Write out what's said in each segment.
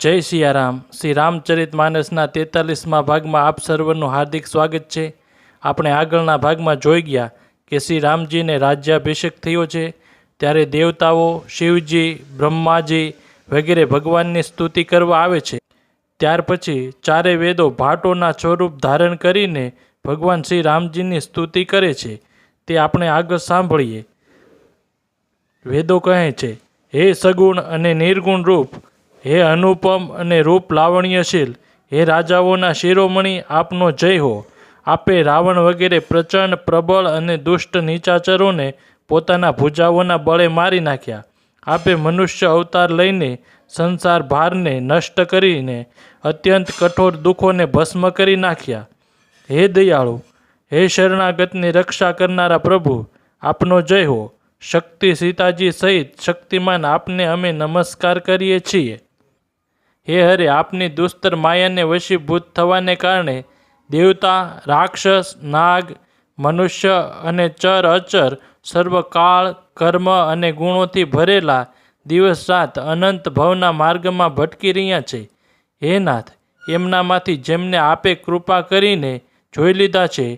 જય સિયારામ. શ્રી રામચરિતમાનસના 43મા ભાગમાં આપ સર્વનું હાર્દિક સ્વાગત છે. આપણે આગળના ભાગમાં જોઈ ગયા કે શ્રી રામજીને રાજ્યાભિષેક થયો છે ત્યારે દેવતાઓ, શિવજી, બ્રહ્માજી વગેરે ભગવાનની સ્તુતિ કરવા આવે છે. ત્યાર પછી ચારે વેદો ભાટોના સ્વરૂપ ધારણ કરીને ભગવાન શ્રી રામજીની સ્તુતિ કરે છે. તે આપણે આગળ સાંભળીએ. વેદો કહે છે, હે સગુણ અને નિર્ગુણ રૂપ, હે અનુપમ અને રૂપ લાવણ્યશીલ, હે રાજાઓના શિરોમણી, આપનો જય હો. આપે રાવણ વગેરે પ્રચંડ, પ્રબળ અને દુષ્ટ નિચાચરોને પોતાના ભુજાઓના બળે મારી નાખ્યા. આપે મનુષ્ય અવતાર લઈને સંસાર ભારને નષ્ટ કરીને અત્યંત કઠોર દુઃખોને ભસ્મ કરી નાખ્યા. હે દયાળુ, હે શરણાગતની રક્ષા કરનારા પ્રભુ, આપનો જય હો. શક્તિ સીતાજી સહિત શક્તિમાન આપને અમે નમસ્કાર કરીએ છીએ. હે હરે, આપની દુસ્તર માયાને વશીભૂત થવાને કારણે દેવતા, રાક્ષસ, નાગ, મનુષ્ય અને ચર અચર સર્વ કાળ, કર્મ અને ગુણોથી ભરેલા દિવસ રાત અનંત ભવના માર્ગમાં ભટકી રહ્યા છે. હે નાથ, એમનામાંથી જેમને આપે કૃપા કરીને જોઈ લીધા છે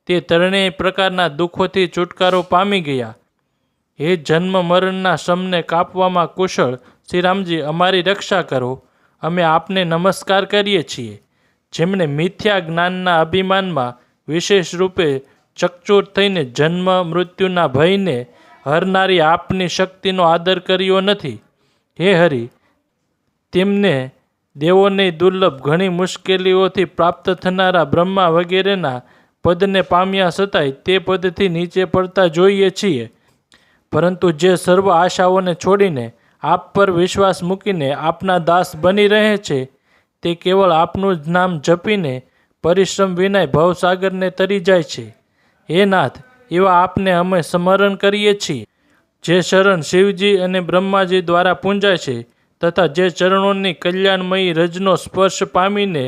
તે ત્રણેય પ્રકારના દુઃખોથી છુટકારો પામી ગયા. હે જન્મ મરણના શમને કાપવામાં કુશળ શ્રી રામજી, અમારી રક્ષા કરો. અમે આપને નમસ્કાર કરીએ છીએ. જેમણે મિથ્યા જ્ઞાનના અભિમાનમાં વિશેષ રૂપે ચકચૂર થઈને જન્મ મૃત્યુના ભયને હરનારી આપની શક્તિનો આદર કર્યો નથી. હે હરિ, તેમને દેવોની દુર્લભ ઘણી મુશ્કેલીઓથી પ્રાપ્ત થનારા બ્રહ્મા વગેરેના પદને પામ્યા છતાંય તે પદથી નીચે પડતા જોઈએ છીએ. પરંતુ જે સર્વ આશાઓને છોડીને આપ પર વિશ્વાસ મૂકીને આપના દાસ બની રહે છે તે કેવળ આપનું જ નામ જપીને પરિશ્રમ વિના ભવસાગરને તરી જાય છે. હે નાથ, એવા આપને અમે સ્મરણ કરીએ છીએ. જે શરણ શિવજી અને બ્રહ્માજી દ્વારા પૂંજાય છે તથા જે ચરણોની કલ્યાણમયી રજનો સ્પર્શ પામીને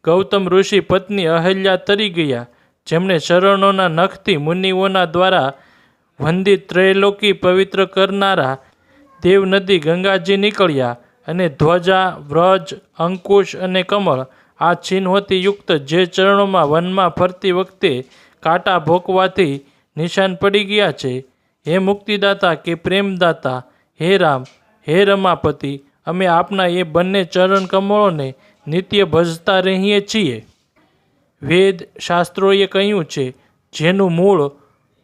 ગૌતમ ઋષિ પત્ની અહલ્યા તરી ગયા, જેમણે શરણોના નખથી મુનિઓના દ્વારા વંદિત ત્રૈલોકી પવિત્ર કરનારા દેવ નદી ગંગાજી નીકળ્યા અને ધ્વજા, વ્રજ, અંકુશ અને કમળ આ ચિહ્નોથી યુક્ત જે ચરણોમાં વનમાં ફરતી વખતે કાંટા ભોંકવાથી નિશાન પડી ગયા છે. હે મુક્તિદાતા કે પ્રેમદાતા, હે રામ, હે રમાપતિ, અમે આપના એ બંને ચરણ કમળોને નિત્ય ભજતા રહીએ છીએ. વેદ શાસ્ત્રોએ કહ્યું છે, જેનું મૂળ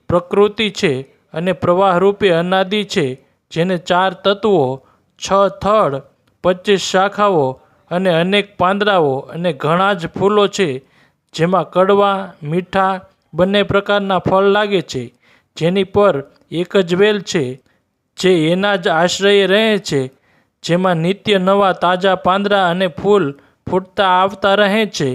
પ્રકૃતિ છે અને પ્રવાહ રૂપે અનાદિ છે, જેને 4 તત્વો, 6 થડ, 25 શાખાઓ અને અનેક પાંદડાઓ અને ઘણા જ ફૂલો છે, જેમાં કડવા, મીઠા બંને પ્રકારના ફળ લાગે છે, જેની પર એક જ વેલ છે, જે એના જ આશ્રયે રહે છે, જેમાં નિત્ય નવા તાજા પાંદડા અને ફૂલ ફૂટતા આવતા રહે છે.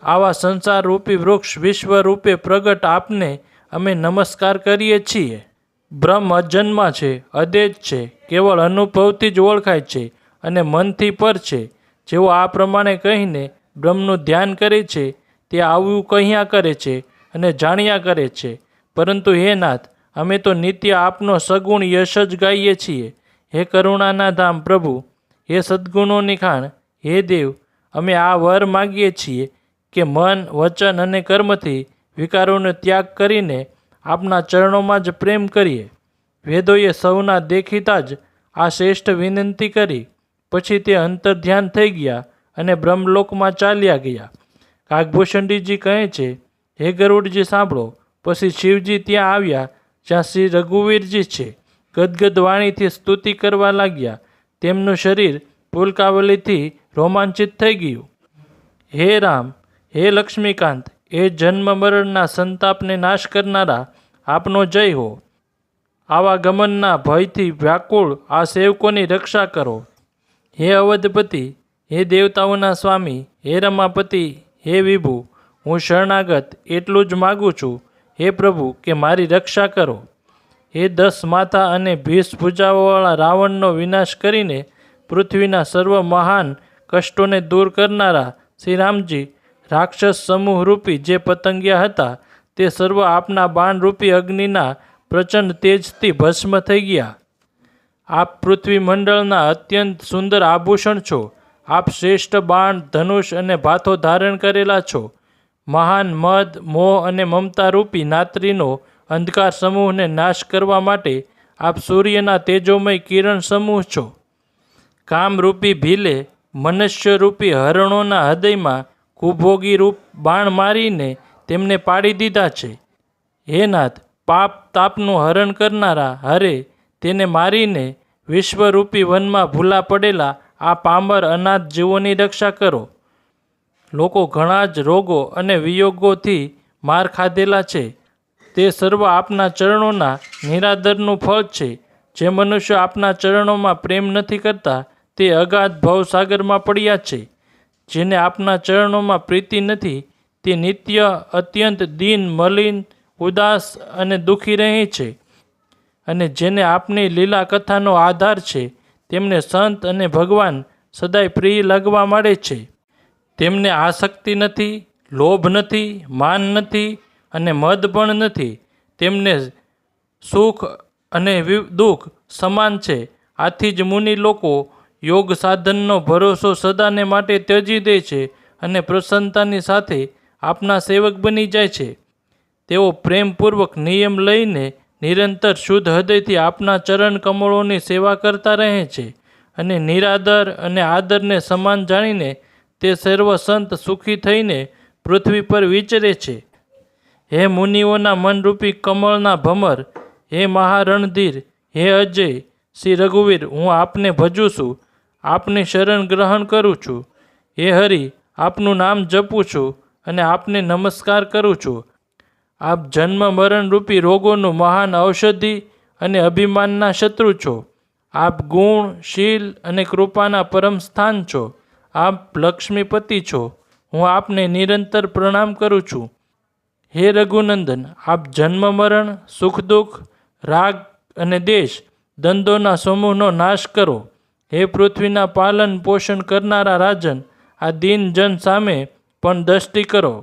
આવા સંસાર રૂપી વૃક્ષ વિશ્વ રૂપે પ્રગટ આપને અમે નમસ્કાર કરીએ છીએ. બ્રહ્મ અજન્મા છે, અદેજ છે, કેવળ અનુભવથી જ ઓળખાય છે અને મનથી પર છે. જેઓ આ પ્રમાણે કહીને બ્રહ્મનું ધ્યાન કરે છે તે આવું કહ્યા કરે છે અને જાણ્યા કરે છે. પરંતુ હે નાથ, અમે તો નિત્ય આપનો સગુણ યશ જ ગાઈએ છીએ. હે કરુણાના ધામ પ્રભુ, હે સદ્ગુણોની ખાણ, હે દેવ, અમે આ વર માગીએ છીએ કે મન, વચન અને કર્મથી વિકારોનો ત્યાગ કરીને આપના ચરણોમાં જ પ્રેમ કરીએ. વેદોએ સૌના દેખીતા જ આ શ્રેષ્ઠ વિનંતી કરી. પછી તે અંતર્ધ્યાન થઈ ગયા અને બ્રહ્મલોકમાં ચાલ્યા ગયા. કાગભૂષણજીજી કહે છે, હે ગરુડજી સાંભળો. પછી શિવજી ત્યાં આવ્યા જ્યાં શ્રી રઘુવીરજી છે. ગદગદ વાણીથી સ્તુતિ કરવા લાગ્યા. તેમનું શરીર પુલકાવલીથી રોમાંચિત થઈ ગયું. હે રામ, હે લક્ષ્મીકાંત, હે જન્મ મરણના સંતાપને નાશ કરનારા, આપનો જય હો. આવાગમનના ભયથી વ્યાકુળ આ સેવકોની રક્ષા કરો. હે અવધપતિ, હે દેવતાઓના સ્વામી, હે રમાપતિ, હે વિભુ, હું શરણાગત એટલું જ માગું છું, હે પ્રભુ, કે મારી રક્ષા કરો. હે 10 માથા અને 20 ભુજાઓવાળા રાવણનો વિનાશ કરીને પૃથ્વીના સર્વ મહાન કષ્ટોને દૂર કરનારા શ્રી રામજી, રાક્ષસ સમૂહ રૂપી જે પતંગિયા હતા તે સર્વ આપના બાણરૂપી અગ્નિના પ્રચંડ તેજથી ભસ્મ થઈ ગયા. આપ પૃથ્વી મંડળના અત્યંત સુંદર આભૂષણ છો. આપ શ્રેષ્ઠ બાણ, ધનુષ અને ભાથો ધારણ કરેલા છો. મહાન મદ, મોહ અને મમતા રૂપી નાત્રીનો અંધકાર સમૂહને નાશ કરવા માટે આપ સૂર્યના તેજોમય કિરણ સમૂહ છો. કામરૂપી ભીલે મનુષ્યરૂપી હરણોના હૃદયમાં કુભોગી રૂપ બાણ મારીને તેમને પાડી દીધા છે. હે નાથ, પાપ તાપનું હરણ કરનારા હરે તેને મારીને વિશ્વરૂપી વનમાં ભૂલા પડેલા આ પામર અનાથ જીવોની રક્ષા કરો. લોકો ઘણા જ રોગો અને વિયોગોથી માર ખાધેલા છે. તે સર્વ આપના ચરણોના નિરાદરનું ફળ છે. જે મનુષ્ય આપના ચરણોમાં પ્રેમ નથી કરતા તે અગાધ ભવસાગરમાં પડ્યા છે. જેને આપના ચરણોમાં પ્રીતિ નથી તે નિત્ય અત્યંત દીન, મલિન, ઉદાસ અને દુઃખી રહે છે. અને જેને આપની લીલા કથાનો આધાર છે તેમને સંત અને ભગવાન સદાય પ્રિય લાગવા માંડે છે. તેમને આસક્તિ નથી, લોભ નથી, માન નથી અને મદ પણ નથી. તેમને સુખ અને દુઃખ સમાન છે. આથી જ મુનિ લોકો યોગ સાધનનો ભરોસો સદાને માટે ત્યજી દે છે અને પ્રસન્નતાની સાથે આપના સેવક બની જાય છે. તેઓ પ્રેમપૂર્વક નિયમ લઈને નિરંતર શુદ્ધ હૃદયથી આપના ચરણ કમળોની સેવા કરતા રહે છે. અને નિરાદર અને આદરને સમાન જાણીને તે સર્વ સંત સુખી થઈને પૃથ્વી પર વિચરે છે. હે મુનિઓના મનરૂપી કમળના ભમર, હે મહારણધીર, હે અજય, શ્રી રઘુવીર, હું આપને ભજું છું, આપની શરણ ગ્રહણ કરું છું. હે હરિ, આપનું નામ જપું છું અને આપને નમસ્કાર કરું છું. આપ જન્મ મરણ રૂપી રોગોનું મહાન ઔષધિ અને અભિમાનના શત્રુ છો. આપ ગુણ, શીલ અને કૃપાના પરમ સ્થાન છો. આપ લક્ષ્મીપતિ છો. હું આપને નિરંતર પ્રણામ કરું છું. હે રઘુનંદન, આપ જન્મ મરણ, સુખ દુઃખ, રાગ અને દેશ, દ્વંદ્વોના સમૂહનો નાશ કરો. હે પૃથ્વીના પાલન પોષણ કરનારા રાજન, આ દીન જન સામે પણ દ્રષ્ટિ કરો.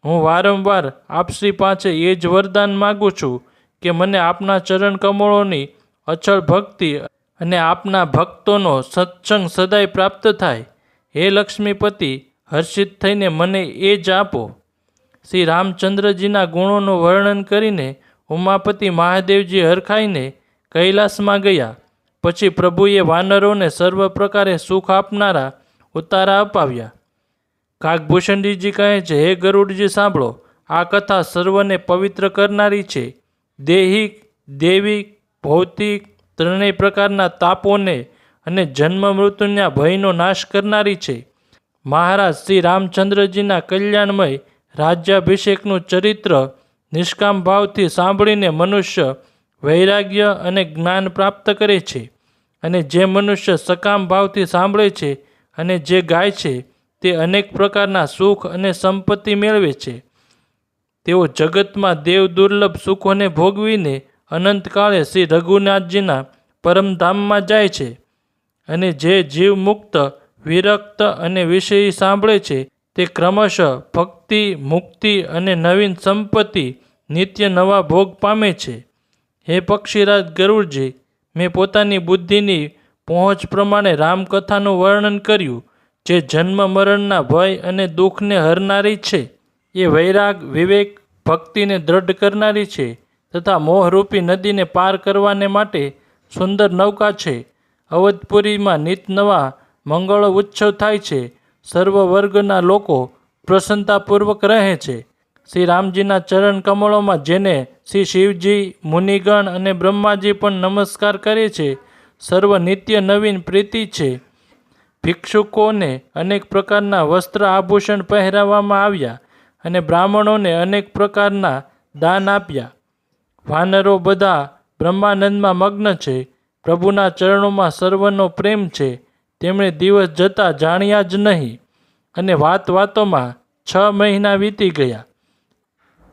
હું વારંવાર આપશ્રી પાસે એ જ વરદાન માગું છું કે મને આપના ચરણ કમળોની અચળ ભક્તિ અને આપના ભક્તોનો સત્સંગ સદાય પ્રાપ્ત થાય. હે લક્ષ્મીપતિ, હર્ષિત થઈને મને એ જ આપો. શ્રી રામચંદ્રજીના ગુણોનું વર્ણન કરીને ઉમાપતિ મહાદેવજી હરખાઈને કૈલાસમાં ગયા. પછી પ્રભુએ વાનરોને સર્વ પ્રકારે સુખ આપનારા ઉતારા અપાવ્યા. કાગભૂષણજીજી કહે છે, હે ગરુડજી સાંભળો, આ કથા સર્વને પવિત્ર કરનારી છે. દૈહિક, દૈવિક, ભૌતિક ત્રણેય પ્રકારના તાપોને અને જન્મ મૃત્યુના ભયનો નાશ કરનારી છે. મહારાજ શ્રી રામચંદ્રજીના કલ્યાણમય રાજ્યાભિષેકનું ચરિત્ર નિષ્કામ ભાવથી સાંભળીને મનુષ્ય વૈરાગ્ય અને જ્ઞાન પ્રાપ્ત કરે છે. અને જે મનુષ્ય સકામ ભાવથી સાંભળે છે અને જે ગાય છે તે અનેક પ્રકારના સુખ અને સંપત્તિ મેળવે છે. તેઓ જગતમાં દેવ દુર્લભ સુખોને ભોગવીને અનંતકાળે શ્રી રઘુનાથજીના પરમધામમાં જાય છે. અને જે જીવ મુક્ત, વિરક્ત અને વિષયી સાંભળે છે તે ક્રમશઃ ભક્તિ, મુક્તિ અને નવીન સંપત્તિ, નિત્ય નવા ભોગ પામે છે. હે પક્ષીરાજ ગરુડજી, મેં પોતાની બુદ્ધિની પહોંચ પ્રમાણે રામકથાનું વર્ણન કર્યું, જે જન્મ મરણના ભય અને દુઃખને હરનારી છે. એ વૈરાગ, વિવેક, ભક્તિને દ્રઢ કરનારી છે તથા મોહરૂપી નદીને પાર કરવાને માટે સુંદર નૌકા છે. અવધપુરીમાં નિત નવા મંગળો ઉત્સવ થાય છે. સર્વ વર્ગના લોકો પ્રસન્નતાપૂર્વક રહે છે. શ્રી રામજીના ચરણ કમળોમાં જેને શ્રી શિવજી, મુનિગણ અને બ્રહ્માજી પણ નમસ્કાર કરે છે, સર્વ નિત્ય નવીન પ્રીતિ છે. ભિક્ષુકોને અનેક પ્રકારના વસ્ત્ર આભૂષણ પહેરાવવામાં આવ્યા અને બ્રાહ્મણોને અનેક પ્રકારના દાન આપ્યા. વાનરો બધા બ્રહ્માનંદમાં મગ્ન છે. પ્રભુના ચરણોમાં સર્વનો પ્રેમ છે. તેમણે દિવસ જતાં જાણ્યા જ નહીં અને વાત વાતોમાં 6 મહિના વીતી ગયા.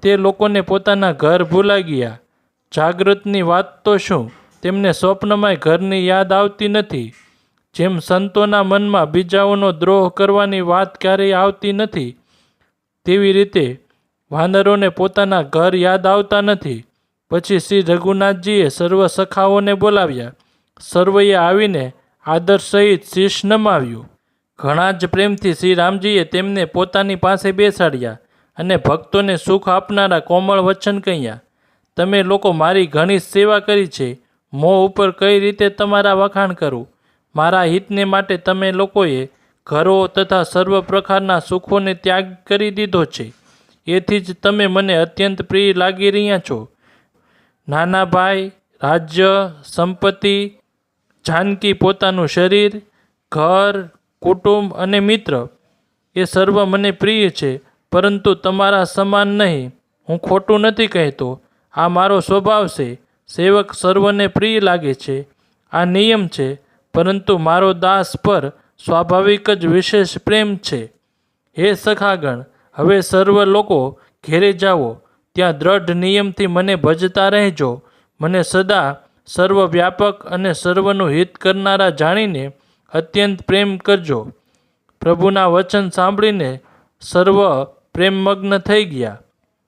તે લોકોને પોતાના ઘર ભૂલાઈ ગયા. જાગૃતની વાત તો શું, તેમને સ્વપ્નમાં ઘરની યાદ આવતી નથી. જેમ સંતોના મનમાં બીજાઓનો દ્રોહ કરવાની વાત ક્યારેય આવતી નથી, તેવી રીતે વાનરોને પોતાના ઘર યાદ આવતા નથી. પછી શ્રી રઘુનાથજીએ સર્વ સખાઓને બોલાવ્યા. સર્વએ આવીને આદર સહિત શીશ નમાવ્યું. ઘણા જ પ્રેમથી શ્રી રામજીએ તેમને પોતાની પાસે બેસાડ્યા અને ભક્તોને સુખ આપનારા કોમળ વચન કહ્યા. તમે લોકો મારી ઘણી સેવા કરી છે. મોં ઉપર કઈ રીતે તમારા વખાણ કરું? મારા હિતને માટે તમે લોકોએ ઘરો તથા સર્વ પ્રકારના સુખોને ત્યાગ કરી દીધો છે. એથી જ તમે મને અત્યંત પ્રિય લાગી રહ્યા છો. નાના ભાઈ, રાજ્ય, સંપત્તિ, જાનકી પોતાનું શરીર, ઘર, કુટુંબ અને મિત્ર એ સર્વ મને પ્રિય છે, પરંતુ તમારા સમાન નહીં. હું ખોટું નથી કહેતો. આ મારો સ્વભાવ છે. સેવક સર્વને પ્રિય લાગે છે. આ નિયમ છે. પરંતુ મારો દાસ પર સ્વાભાવિક જ વિશેષ પ્રેમ છે. હે સખાગણ, હવે સર્વ લોકો ઘેરે જાઓ. ત્યાં દ્રઢ નિયમથી મને ભજતા રહેજો. મને સદા સર્વવ્યાપક અને સર્વનું હિત કરનારા જાણીને અત્યંત પ્રેમ કરજો. પ્રભુના વચન સાંભળીને સર્વ પ્રેમમગ્ન થઈ ગયા.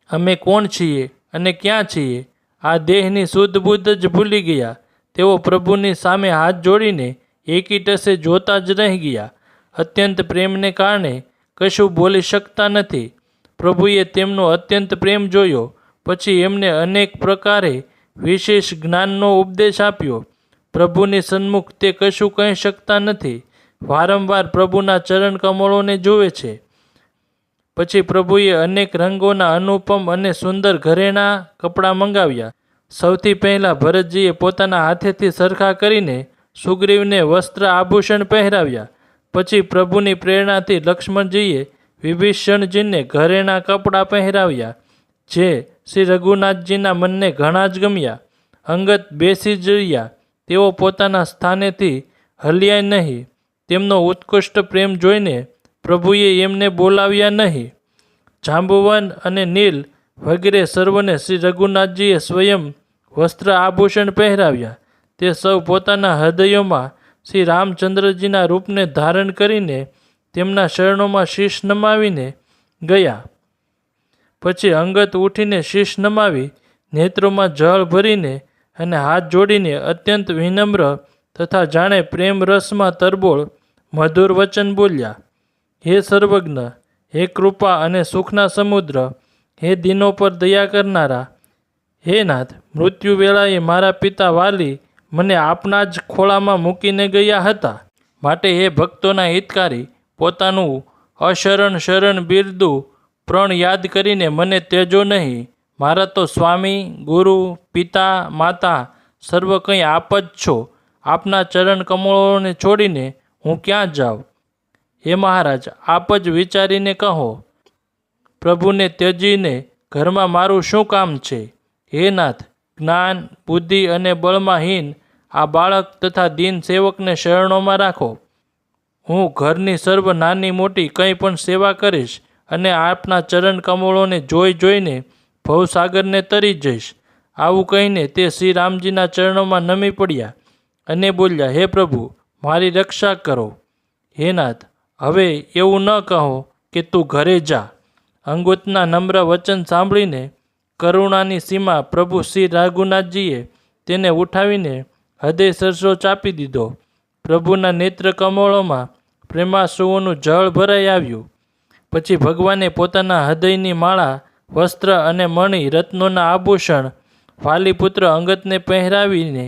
અમે કોણ છીએ અને ક્યાં છીએ? આ દેહની શુદ્ધ બુદ્ધ જ ભૂલી ગયા. તેઓ પ્રભુની સામે હાથ જોડીને એકી ટસે જોતા જ રહી ગયા. અત્યંત પ્રેમને કારણે કશું બોલી શકતા નથી. પ્રભુએ તેમનો અત્યંત પ્રેમ જોયો. પછી એમને અનેક પ્રકારે વિશેષ જ્ઞાનનો ઉપદેશ આપ્યો. પ્રભુની સન્મુખ તે કશું કહી શકતા નથી. વારંવાર પ્રભુના ચરણ કમળોને જુએ છે. પછી પ્રભુએ અનેક રંગોના અનુપમ અને સુંદર ઘરેણાં કપડાં મંગાવ્યા. સૌથી પહેલાં ભરતજીએ પોતાના હાથેથી સરખા કરીને સુગ્રીવને વસ્ત્ર આભૂષણ પહેરાવ્યા. પછી પ્રભુની પ્રેરણાથી લક્ષ્મણજીએ વિભીષણજીને ઘરેણાં કપડાં પહેરાવ્યા, જે શ્રી રઘુનાથજીના મનને ઘણા જ ગમ્યા. અંગત બેસી જ રહ્યા. તેઓ પોતાના સ્થાનેથી હલ્યા નહીં. તેમનો ઉત્કૃષ્ટ પ્રેમ જોઈને પ્રભુએ એમને બોલાવ્યા નહીં. જાંબુવન અને નીલ વગેરે સર્વને શ્રી રઘુનાથજીએ સ્વયં વસ્ત્ર આભૂષણ પહેરાવ્યા. તે સૌ પોતાના હૃદયોમાં શ્રી રામચંદ્રજીના રૂપને ધારણ કરીને તેમના શરણોમાં શીશ નમાવીને ગયા. પછી અંગત ઉઠીને શીશ નમાવી, નેત્રોમાં જળ ભરીને અને હાથ જોડીને અત્યંત વિનમ્ર તથા જાણે પ્રેમ રસમાં તરબોળ મધુર વચન બોલ્યા. હે સર્વજ્ઞ, હે કૃપા અને સુખના સમુદ્ર, હે દિનો પર દયા કરનારા, હે નાથ, મૃત્યુ વેળાએ મારા પિતા વાલી મને આપના જ ખોળામાં મૂકીને ગયા હતા. માટે હે ભક્તોના હિતકારી, પોતાનું અશરણ શરણ બિરદું પ્રણ યાદ કરીને મને ત્યજો નહીં. મારા તો સ્વામી, ગુરુ, પિતા, માતા સર્વ કંઈ આપ જ છો. આપના ચરણ કમળોને છોડીને હું ક્યાં જાઉં? હે મહારાજ, આપ જ વિચારીને કહો. પ્રભુને ત્યજીને ઘરમાં મારું શું કામ છે? હે નાથ, જ્ઞાન, બુદ્ધિ અને બળમાં હીન આ બાળક તથા દીન સેવકને શરણોમાં રાખો. હું ઘરની સર્વ નાની મોટી કંઈ પણ સેવા કરીશ અને આપના ચરણ કમળોને જોઈ જોઈને ભવસાગરને તરી જઈશ. આવું કહીને તે શ્રી રામજીના ચરણોમાં નમી પડ્યા અને બોલ્યા, હે પ્રભુ, મારી રક્ષા કરો. હે નાથ, હવે એવું ન કહો કે તું ઘરે જા. અંગુતના નમ્ર વચન સાંભળીને કરુણાની સીમા પ્રભુ શ્રી રઘુનાથજીએ તેને ઉઠાવીને હૃદય સરસો ચાપી દીધો. પ્રભુના નેત્ર કમળોમાં પ્રેમાશ્રુઓનું જળ ભરાઈ આવ્યું. પછી ભગવાને પોતાના હૃદયની માળા, વસ્ત્ર અને મણિ રત્નોના આભૂષણ વાલીપુત્ર અંગતને પહેરાવીને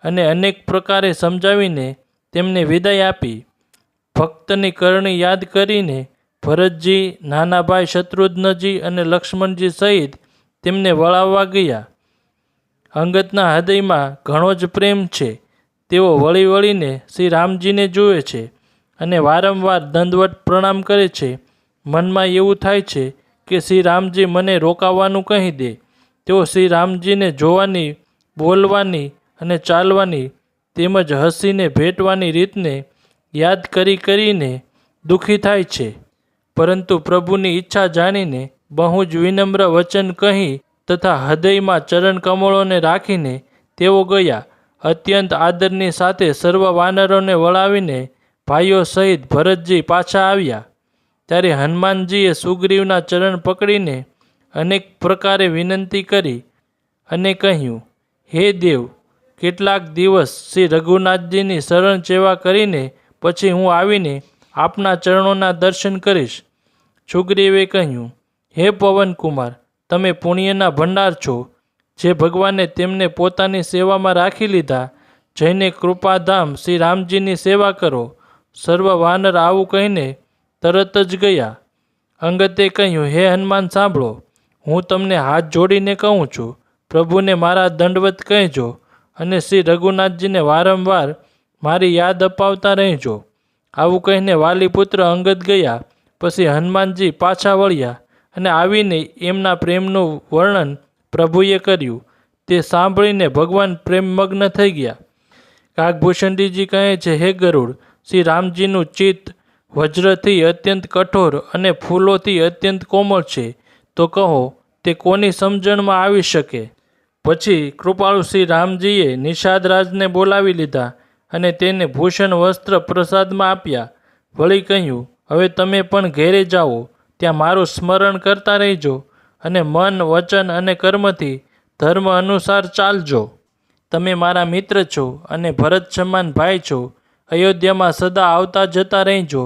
અને અનેક પ્રકારે સમજાવીને તેમને વિદાય આપી. ભક્તની કરણી યાદ કરીને ભરતજી, નાના ભાઈ શત્રુઘ્નજી અને લક્ષ્મણજી સહિત તેમને વળાવવા ગયા. અંગતના હૃદયમાં ઘણો જ પ્રેમ છે. તેઓ વળી વળીને શ્રી રામજીને જુએ છે અને વારંવાર દંડવત પ્રણામ કરે છે. મનમાં એવું થાય છે કે શ્રી રામજી મને રોકાવાનું કહી દે. તેઓ શ્રી રામજીને જોવાની, બોલવાની અને ચાલવાની તેમજ હસીને ભેટવાની રીતને યાદ કરીને દુઃખી થાય છે. પરંતુ પ્રભુની ઈચ્છા જાણીને બહુ જ વિનમ્ર વચન કહી તથા હૃદયમાં ચરણ કમળોને રાખીને તેઓ ગયા. અત્યંત આદરની સાથે સર્વ વાનરોને વળાવીને ભાઈઓ સહિત ભરતજી પાછા આવ્યા. ત્યારે હનુમાનજીએ સુગ્રીવના ચરણ પકડીને અનેક પ્રકારે વિનંતી કરી અને કહ્યું, હે દેવ, કેટલાક દિવસ શ્રી રઘુનાથજીની શરણ સેવા કરીને પછી હું આવીને આપના ચરણોના દર્શન કરીશ. સુગ્રીવે કહ્યું, હે પવનકુમાર, તમે પુણ્યના ભંડાર છો. જે ભગવાને તેમને પોતાની સેવામાં રાખી લીધા, જઈને કૃપાધામ શ્રી રામજીની સેવા કરો. સર્વ વાનર આવું કહીને તરત જ ગયા. અંગતે કહ્યું, હે હનુમાન સાંભળો, હું તમને હાથ જોડીને કહું છું, પ્રભુને મારા દંડવત કહેજો અને શ્રી રઘુનાથજીને વારંવાર મારી યાદ અપાવતા રહેજો. આવું કહીને વાલીપુત્ર અંગદ ગયા. પછી હનુમાનજી પાછા વળ્યા અને આવીને એમના પ્રેમનું વર્ણન પ્રભુએ કર્યું. તે સાંભળીને ભગવાન પ્રેમમગ્ન થઈ ગયા. કાગભૂષણજીજી કહે છે, હે ગરુડ, શ્રી રામજીનું ચિત્ત વજ્રથી અત્યંત કઠોર અને ફૂલોથી અત્યંત કોમળ છે, તો કહો તે કોની સમજણમાં આવી શકે? પછી કૃપાળુ શ્રી રામજીએ નિષાદરાજને બોલાવી લીધા અને તેને ભૂષણ વસ્ત્ર પ્રસાદમાં આપ્યા. વળી કહ્યું, હવે તમે પણ ઘેરે જાઓ, ત્યાં મારું સ્મરણ કરતા રહેજો અને મન, વચન અને કર્મથી ધર્મ અનુસાર ચાલજો. તમે મારા મિત્ર છો અને ભરત સમાન ભાઈ છો. અયોધ્યામાં સદા આવતા જતા રહેજો.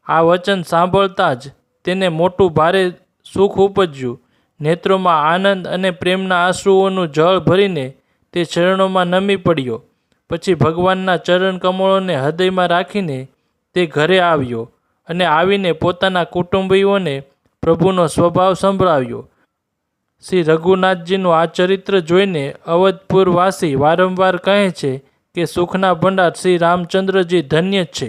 આ વચન સાંભળતા જ તેને મોટું ભારે સુખ ઉપજ્યું. નેત્રોમાં આનંદ અને પ્રેમના આંસુઓનું જળ ભરીને તે ચરણોમાં નમી પડ્યો. પછી ભગવાનના ચરણ કમળોને હૃદયમાં રાખીને તે ઘરે આવ્યો અને આવીને પોતાના કુટુંબીઓને પ્રભુનો સ્વભાવ સંભળાવ્યો. શ્રી રઘુનાથજીનું આ ચરિત્ર જોઈને અવધપુરવાસી વારંવાર કહે છે કે સુખના ભંડાર શ્રી રામચંદ્રજી ધન્ય છે.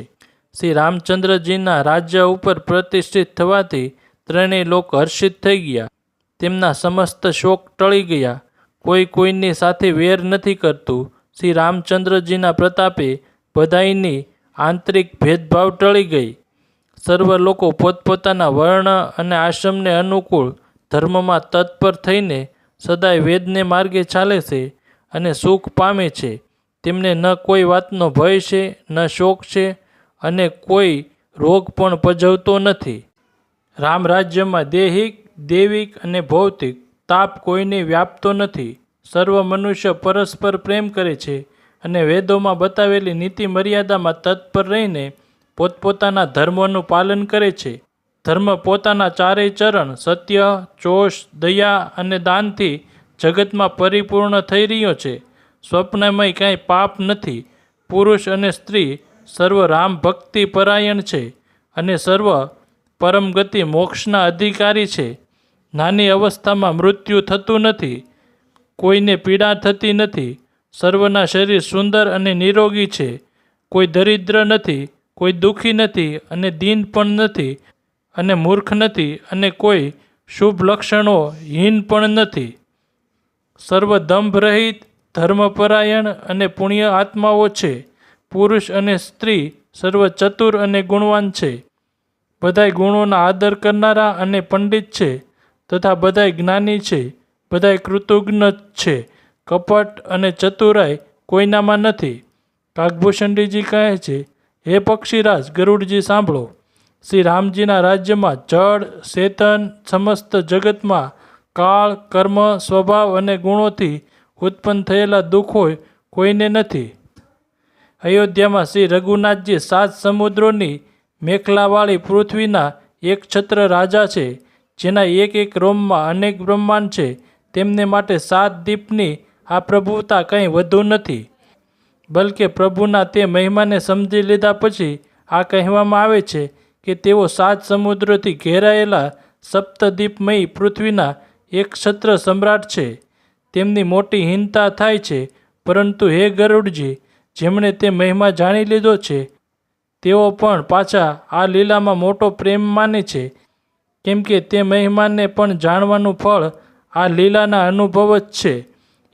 શ્રી રામચંદ્રજીના રાજ્ય ઉપર પ્રતિષ્ઠિત થવાથી ત્રણેય લોક હર્ષિત થઈ ગયા. તેમના સમસ્ત શોક ટળી ગયા. કોઈ કોઈની સાથે વેર નથી કરતું. શ્રી રામચંદ્રજીના પ્રતાપે બધાયની આંતરિક ભેદભાવ ટળી ગઈ. સર્વ લોકો પોતપોતાના વર્ણ અને આશ્રમને અનુકૂળ ધર્મમાં તત્પર થઈને સદાય વેદને માર્ગે ચાલે છે અને સુખ પામે છે. તેમને ન કોઈ વાતનો ભય છે, ન શોક છે અને કોઈ રોગ પણ પજવતો નથી. રામ રાજ્યમાં દૈહિક, દૈવિક અને ભૌતિક તાપ કોઈને વ્યાપતો નથી. સર્વ મનુષ્ય પરસ્પર પ્રેમ કરે છે અને વેદોમાં બતાવેલી નીતિ મર્યાદામાં તત્પર રહીને પોતપોતાના ધર્મોનું પાલન કરે છે. ધર્મ પોતાના ચારેય ચરણ સત્ય, ચોશ, દયા અને દાનથી જગતમાં પરિપૂર્ણ થઈ રહ્યો છે. સ્વપ્નમય કાંઈ પાપ નથી. પુરુષ અને સ્ત્રી સર્વ રામ ભક્તિ પરાયણ છે અને સર્વ પરમ ગતિ મોક્ષના અધિકારી છે. નાની અવસ્થામાં મૃત્યુ થતું નથી. કોઈને પીડા થતી નથી. સર્વના શરીર સુંદર અને નિરોગી છે. કોઈ દરિદ્ર નથી, કોઈ દુઃખી નથી અને દીન પણ નથી અને મૂર્ખ નથી અને કોઈ શુભ લક્ષણો હીન પણ નથી. સર્વ દંભ રહિત, ધર્મપરાયણ અને પુણ્ય આત્માઓ છે. પુરુષ અને સ્ત્રી સર્વ ચતુર અને ગુણવાન છે. બધાય ગુણોના આદર કરનારા અને પંડિત છે તથા બધાય જ્ઞાની છે. બધાય કૃતજ્ઞ છે. કપટ અને ચતુરાઈ કોઈનામાં નથી. કાગભૂષણજીજી કહે છે, હે પક્ષીરાજ ગરુડજી સાંભળો. શ્રી રામજીના રાજ્યમાં જળ, ચેતન, સમસ્ત જગતમાં કાળ, કર્મ, સ્વભાવ અને ગુણોથી ઉત્પન્ન થયેલા દુઃખો કોઈને નથી. અયોધ્યામાં શ્રી રઘુનાથજી 7 સમુદ્રોની મેખલાવાળી પૃથ્વીના એક છત્ર રાજા છે. જેના એક એક રોમમાં અનેક બ્રહ્માંડ છે. તેમને માટે 7 દીપની આ પ્રભુતા કંઈ વધુ નથી. બલકે પ્રભુના તે મહિમાને સમજી લીધા પછી આ કહેવામાં આવે છે કે તેઓ 7 સમુદ્રોથી ઘેરાયેલા સપ્તદીપમયી પૃથ્વીના એક છત્ર સમ્રાટ છે. તેમની મોટી હીનતા થાય છે. પરંતુ હે ગરુડજી, જેમણે તે મહિમા જાણી લીધો છે તેઓ પણ પાછા આ લીલામાં મોટો પ્રેમ માને છે. કેમ કે તે મહિમાને પણ જાણવાનું ફળ આ લીલાના અનુભવ જ છે.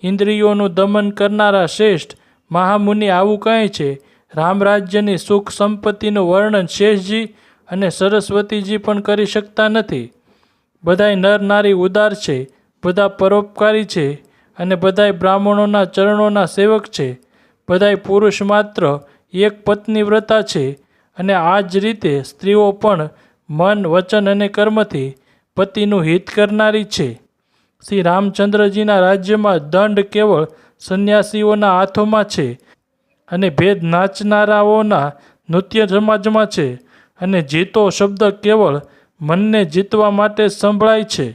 ઇન્દ્રિયોનું દમન કરનારા શ્રેષ્ઠ મહામુનિ આવું કહે છે, રામરાજ્યની સુખ સંપત્તિનું વર્ણન શેષજી અને સરસ્વતીજી પણ કરી શકતા નથી. બધાય નર નારી ઉદાર છે, બધા પરોપકારી છે અને બધાય બ્રાહ્મણોના ચરણોના સેવક છે. બધાય પુરુષ માત્ર એક પત્ની વ્રતા છે અને આ જ રીતે સ્ત્રીઓ પણ મન, વચન અને કર્મથી પતિનું હિત કરનારી છે. શ્રી રામચંદ્રજીના રાજ્યમાં દંડ કેવળ સંન્યાસીઓના હાથોમાં છે અને ભેદ નાચનારાઓના નૃત્ય સમાજમાં છે. અને જીતો શબ્દ કેવળ મનને જીતવા માટે જ સંભળાય છે.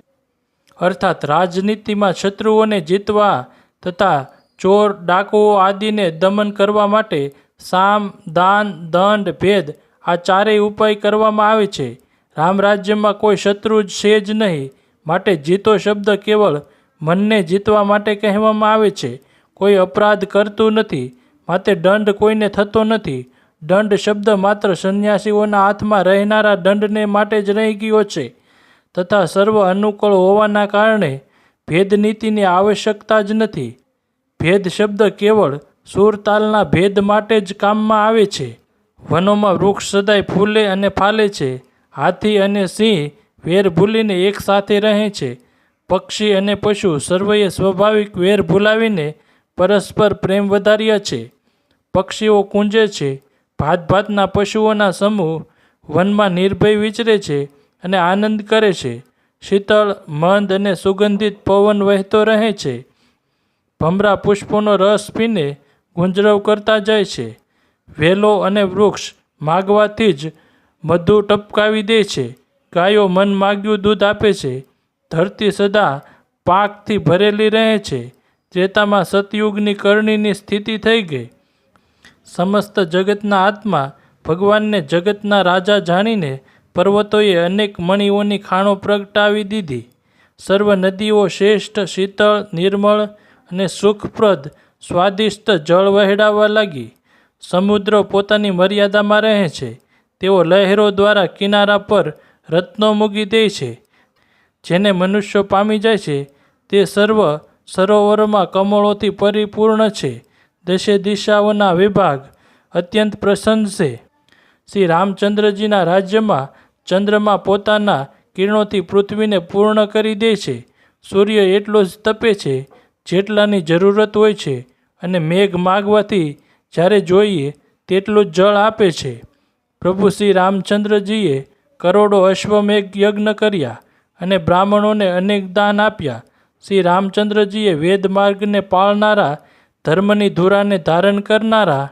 અર્થાત રાજનીતિમાં શત્રુઓને જીતવા તથા ચોર ડાકુઓ આદિને દમન કરવા માટે સામ દાન દંડ ભેદ આ ચારેય ઉપાય કરવામાં આવે છે. રામ રાજ્યમાં કોઈ શત્રુ છે જ નહીં, માટે જીતો શબ્દ કેવળ મનને જીતવા માટે કહેવામાં આવે છે. કોઈ અપરાધ કરતું નથી, માટે દંડ કોઈને થતો નથી. દંડ શબ્દ માત્ર સંન્યાસીઓના હાથમાં રહેનારા દંડને માટે જ રહી ગયો છે, તથા સર્વ અનુકૂળ હોવાના કારણે ભેદનીતિની આવશ્યકતા જ નથી. ભેદ શબ્દ કેવળ સૂરતાલના ભેદ માટે જ કામમાં આવે છે. વનોમાં વૃક્ષ સદાય ફૂલે અને ફાલે છે. હાથી અને સિંહ વેર ભૂલીને એક સાથે રહે છે. પક્ષી અને પશુ સર્વેએ સ્વાભાવિક વેર ભૂલાવીને પરસ્પર પ્રેમ વધાર્યા છે. પક્ષીઓ કૂંજે છે. ભાત ભાતના પશુઓના સમૂહ વનમાં નિર્ભય વિચરે છે અને આનંદ કરે છે. શીતળ મંદ અને સુગંધિત પવન વહેતો રહે છે. ભમરા પુષ્પોનો રસ પીને ગુંજરાવ કરતા જાય છે. વેલો અને વૃક્ષ માગવાથી જ મધુ ટપકાવી દે છે. ગાયો મન માગ્યું દૂધ આપે છે. ધરતી સદા પાકથી ભરેલી રહે છે. ત્રેતામાં સતયુગની કરણીની સ્થિતિ થઈ ગઈ. સમસ્ત જગતના આત્મા ભગવાનને જગતના રાજા જાણીને પર્વતોએ અનેક મણિઓની ખાણો પ્રગટાવી દીધી. સર્વ નદીઓ શ્રેષ્ઠ, શીતળ, નિર્મળ અને સુખપ્રદ સ્વાદિષ્ટ જળ વહેડાવવા લાગી. સમુદ્રો પોતાની મર્યાદામાં રહે છે. તેઓ લહેરો દ્વારા કિનારા પર રત્નો મૂકી દે છે. જેને મનુષ્યો પામી જાય છે તે સર્વ સરોવરોમાં કમળોથી પરિપૂર્ણ છે. દશે દિશાઓના વિભાગ અત્યંત પ્રસન્ન છે. શ્રી રામચંદ્રજીના રાજ્યમાં ચંદ્રમા પોતાના કિરણોથી પૃથ્વીને પૂર્ણ કરી દે છે. સૂર્ય એટલો જ તપે છે જેટલાની જરૂરત હોય છે, અને મેઘ માગવાથી જ્યારે જોઈએ તેટલું જ જળ આપે છે. પ્રભુ શ્રી રામચંદ્રજીએ કરોડો અશ્વમેઘ યજ્ઞ કર્યા અને બ્રાહ્મણોને અનેક દાન આપ્યા. શ્રી રામચંદ્રજીએ વેદ માર્ગને પાળનારા, ધર્મની ધુરાને ધારણ કરનારા,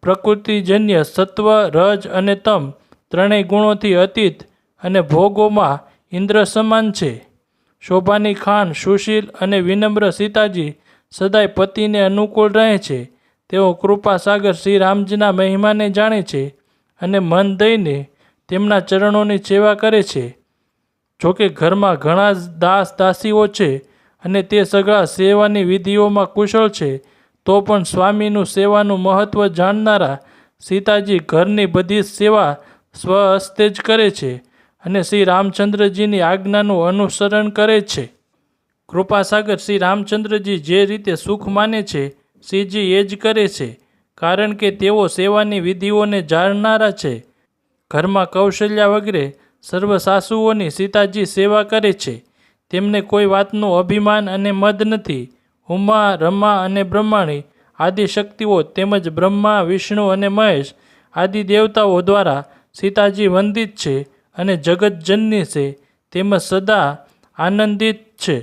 પ્રકૃતિજન્ય સત્વ, રજ અને તમ ત્રણેય ગુણોથી અતીત અને ભોગોમાં ઇન્દ્ર સમાન છે. શોભાની ખાન, સુશીલ અને વિનમ્ર સીતાજી સદાય પતિને અનુકૂળ રહે છે. તેઓ કૃપાસાગર શ્રી રામજીના મહિમાને જાણે છે અને મન દઈને તેમના ચરણોની સેવા કરે છે. જોકે ઘરમાં ઘણા દાસ દાસીઓ છે અને તે સગળા સેવાની વિધિઓમાં કુશળ છે, તો પણ સ્વામીનું સેવાનું મહત્વ જાણનારા સીતાજી ઘરની બધી જ સેવા સ્વહસ્તે જ કરે છે અને શ્રી રામચંદ્રજીની આજ્ઞાનું અનુસરણ કરે છે. કૃપાસાગર શ્રી રામચંદ્રજી જે રીતે સુખ માને છે, શ્રીજી એ જ કરે છે, કારણ કે તેઓ સેવાની વિધિઓને જાણનારા છે. ઘરમાં કૌશલ્યા વગેરે સર્વ સાસુઓની સીતાજી સેવા કરે છે. તેમને કોઈ વાતનું અભિમાન અને મદ નથી. ઉમા, રમા અને બ્રહ્માણી આદિ શક્તિઓ તેમજ બ્રહ્મા, વિષ્ણુ અને મહેશ આદિ દેવતાઓ દ્વારા સીતાજી વંદિત છે અને જગતજનની છે, તેમજ સદા આનંદિત છે.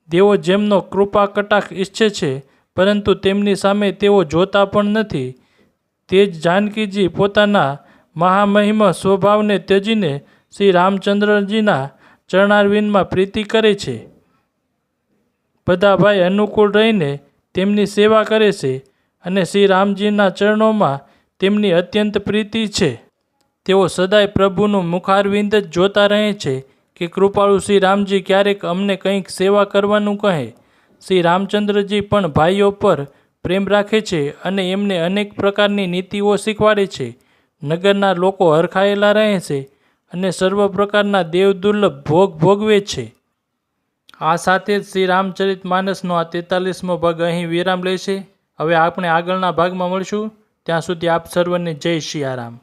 દેવો જેમનો કૃપા કટાક્ષ ઈચ્છે છે, પરંતુ તેમની સામે તેઓ જોતા પણ નથી, તે જ જાનકીજી પોતાના મહામહિમ સ્વભાવને ત્યજીને શ્રી રામચંદ્રજીના ચરણારવિંદમાં પ્રીતિ કરે છે. બધા ભાઈ અનુકૂળ રહીને તેમની સેવા કરે છે અને શ્રી રામજીના ચરણોમાં તેમની અત્યંત પ્રીતિ છે. તેઓ સદાય પ્રભુનું મુખારવિંદ જ જોતા રહે છે કે કૃપાળુ શ્રી રામજી ક્યારેક અમને કંઈક સેવા કરવાનું કહે. શ્રી રામચંદ્રજી પણ ભાઈઓ પર પ્રેમ રાખે છે અને એમને અનેક પ્રકારની નીતિઓ શીખવાડે છે. નગરના લોકો હરખાયેલા રહે છે અને સર્વ પ્રકારના દેવદુર્લભ ભોગ ભોગવે છે. આ સાથે જ શ્રી રામચરિત માનસનો આ 43મો ભાગ અહીં વિરામ લે છે. હવે આપણે આગળના ભાગમાં મળશું. ત્યાં સુધી આપ સર્વને જય સિયારામ.